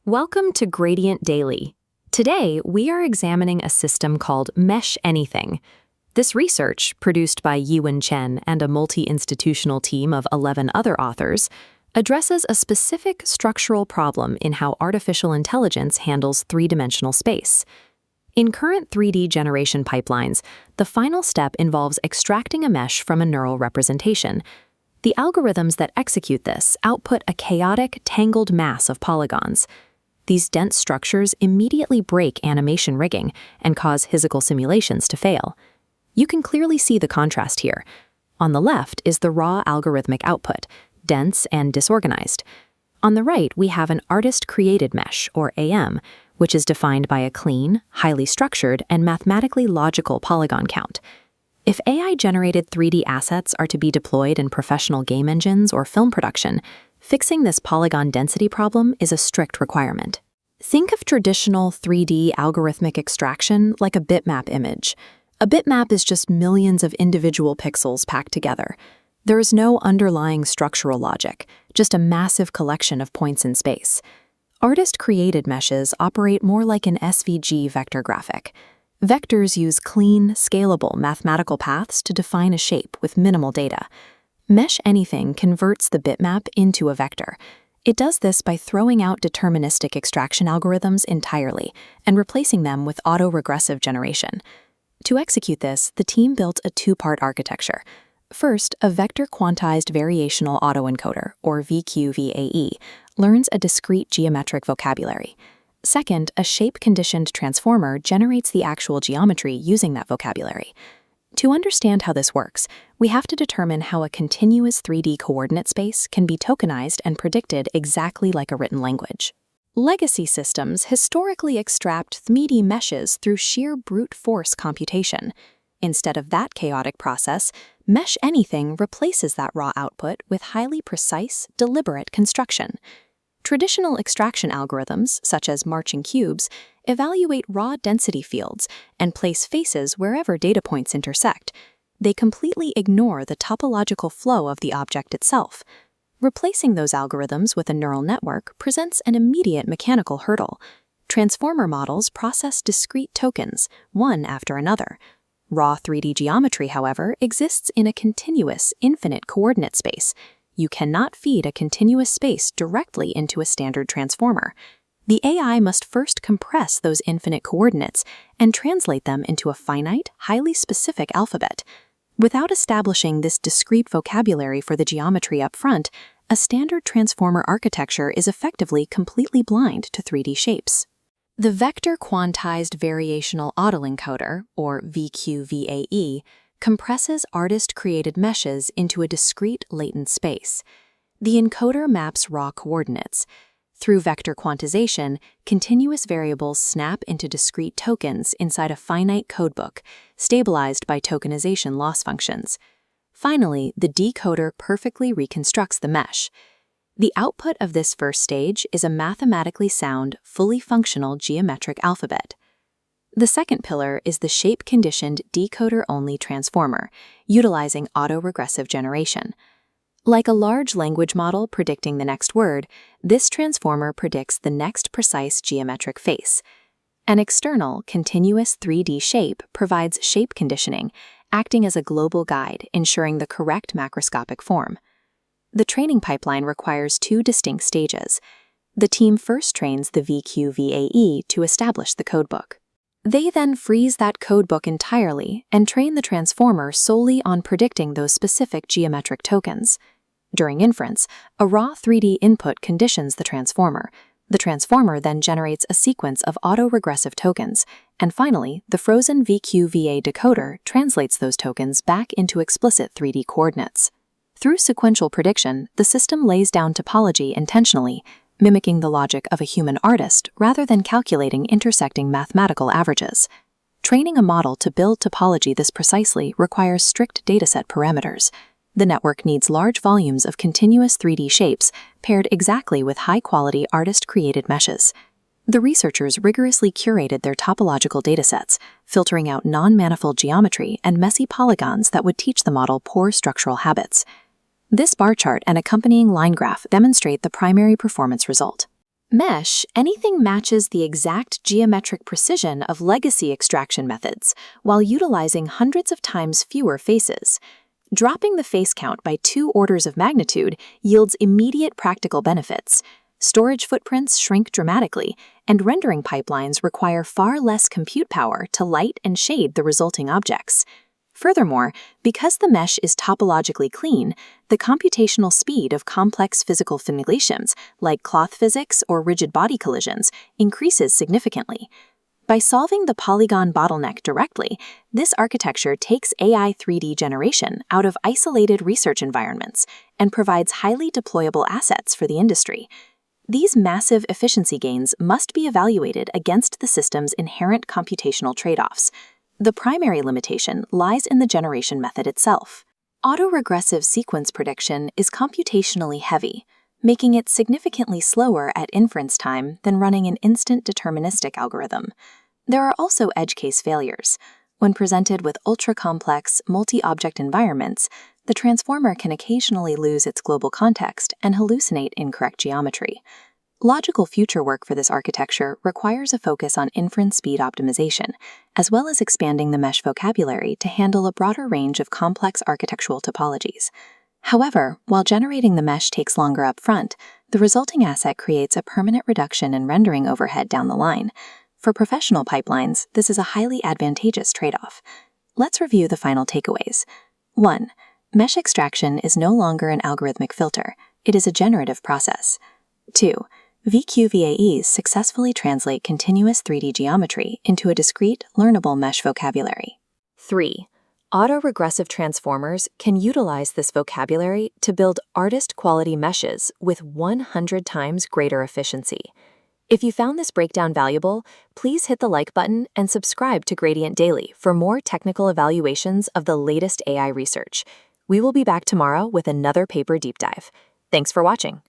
Welcome to Gradient Daily. Today, we are examining a system called MeshAnything. This research, produced by Yiwen Chen and a multi-institutional team of 11 other authors, addresses a specific structural problem in how artificial intelligence handles three-dimensional space. In current 3D generation pipelines, the final step involves extracting a mesh from a neural representation. The algorithms that execute this output a chaotic, tangled mass of polygons. These dense structures immediately break animation rigging and cause physical simulations to fail. You can clearly see the contrast here. On the left is the raw algorithmic output, dense and disorganized. On the right, we have an artist-created mesh, or AM, which is defined by a clean, highly structured, and mathematically logical polygon count. If AI-generated 3D assets are to be deployed in professional game engines or film production, fixing this polygon density problem is a strict requirement. Think of traditional 3D algorithmic extraction like a bitmap image. A bitmap is just millions of individual pixels packed together. There is no underlying structural logic, just a massive collection of points in space. Artist-created meshes operate more like an SVG vector graphic. Vectors use clean, scalable mathematical paths to define a shape with minimal data. MeshAnything converts the bitmap into a vector. It does this by throwing out deterministic extraction algorithms entirely and replacing them with autoregressive generation. To execute this, the team built a two-part architecture. First, a vector-quantized variational autoencoder, or VQ-VAE, learns a discrete geometric vocabulary. Second, a shape-conditioned transformer generates the actual geometry using that vocabulary. To understand how this works, we have to determine how a continuous 3D coordinate space can be tokenized and predicted exactly like a written language. Legacy systems historically extract 3D meshes through sheer brute force computation. Instead of that chaotic process, MeshAnything replaces that raw output with highly precise, deliberate construction. Traditional extraction algorithms, such as marching cubes, evaluate raw density fields and place faces wherever data points intersect. They completely ignore the topological flow of the object itself. Replacing those algorithms with a neural network presents an immediate mechanical hurdle. Transformer models process discrete tokens, one after another. Raw 3D geometry, however, exists in a continuous, infinite coordinate space. You cannot feed a continuous space directly into a standard transformer. The AI must first compress those infinite coordinates and translate them into a finite, highly specific alphabet. Without establishing this discrete vocabulary for the geometry up front, a standard transformer architecture is effectively completely blind to 3D shapes. The vector-quantized variational autoencoder, or VQ-VAE, compresses artist-created meshes into a discrete latent space. The encoder maps raw coordinates. Through vector quantization, continuous variables snap into discrete tokens inside a finite codebook, stabilized by tokenization loss functions. Finally, the decoder perfectly reconstructs the mesh. The output of this first stage is a mathematically sound, fully functional geometric alphabet. The second pillar is the shape-conditioned decoder-only transformer, utilizing autoregressive generation. Like a large language model predicting the next word, this transformer predicts the next precise geometric face. An external, continuous 3D shape provides shape conditioning, acting as a global guide, ensuring the correct macroscopic form. The training pipeline requires two distinct stages. The team first trains the VQ-VAE to establish the codebook. They then freeze that codebook entirely and train the transformer solely on predicting those specific geometric tokens. During inference, a raw 3D input conditions the transformer. The transformer then generates a sequence of autoregressive tokens, and finally, the frozen VQ-VAE decoder translates those tokens back into explicit 3D coordinates. Through sequential prediction, the system lays down topology intentionally, mimicking the logic of a human artist rather than calculating intersecting mathematical averages. Training a model to build topology this precisely requires strict dataset parameters. The network needs large volumes of continuous 3D shapes paired exactly with high-quality artist-created meshes. The researchers rigorously curated their topological datasets, filtering out non-manifold geometry and messy polygons that would teach the model poor structural habits. This bar chart and accompanying line graph demonstrate the primary performance result. MeshAnything matches the exact geometric precision of legacy extraction methods while utilizing hundreds of times fewer faces. Dropping the face count by 2 orders of magnitude yields immediate practical benefits. Storage footprints shrink dramatically, and rendering pipelines require far less compute power to light and shade the resulting objects. Furthermore, because the mesh is topologically clean, the computational speed of complex physical simulations, like cloth physics or rigid body collisions, increases significantly. By solving the polygon bottleneck directly, this architecture takes AI 3D generation out of isolated research environments and provides highly deployable assets for the industry. These massive efficiency gains must be evaluated against the system's inherent computational trade-offs. The primary limitation lies in the generation method itself. Autoregressive sequence prediction is computationally heavy, making it significantly slower at inference time than running an instant deterministic algorithm. There are also edge case failures. When presented with ultra-complex, multi-object environments, the transformer can occasionally lose its global context and hallucinate incorrect geometry. Logical future work for this architecture requires a focus on inference speed optimization, as well as expanding the mesh vocabulary to handle a broader range of complex architectural topologies. However, while generating the mesh takes longer up front, the resulting asset creates a permanent reduction in rendering overhead down the line. For professional pipelines, this is a highly advantageous trade-off. Let's review the final takeaways. 1. Mesh extraction is no longer an algorithmic filter. It is a generative process. 2. VQ-VAEs successfully translate continuous 3D geometry into a discrete, learnable mesh vocabulary. 3. Autoregressive transformers can utilize this vocabulary to build artist-quality meshes with 100 times greater efficiency. If you found this breakdown valuable, please hit the like button and subscribe to Gradient Daily for more technical evaluations of the latest AI research. We will be back tomorrow with another paper deep dive. Thanks for watching.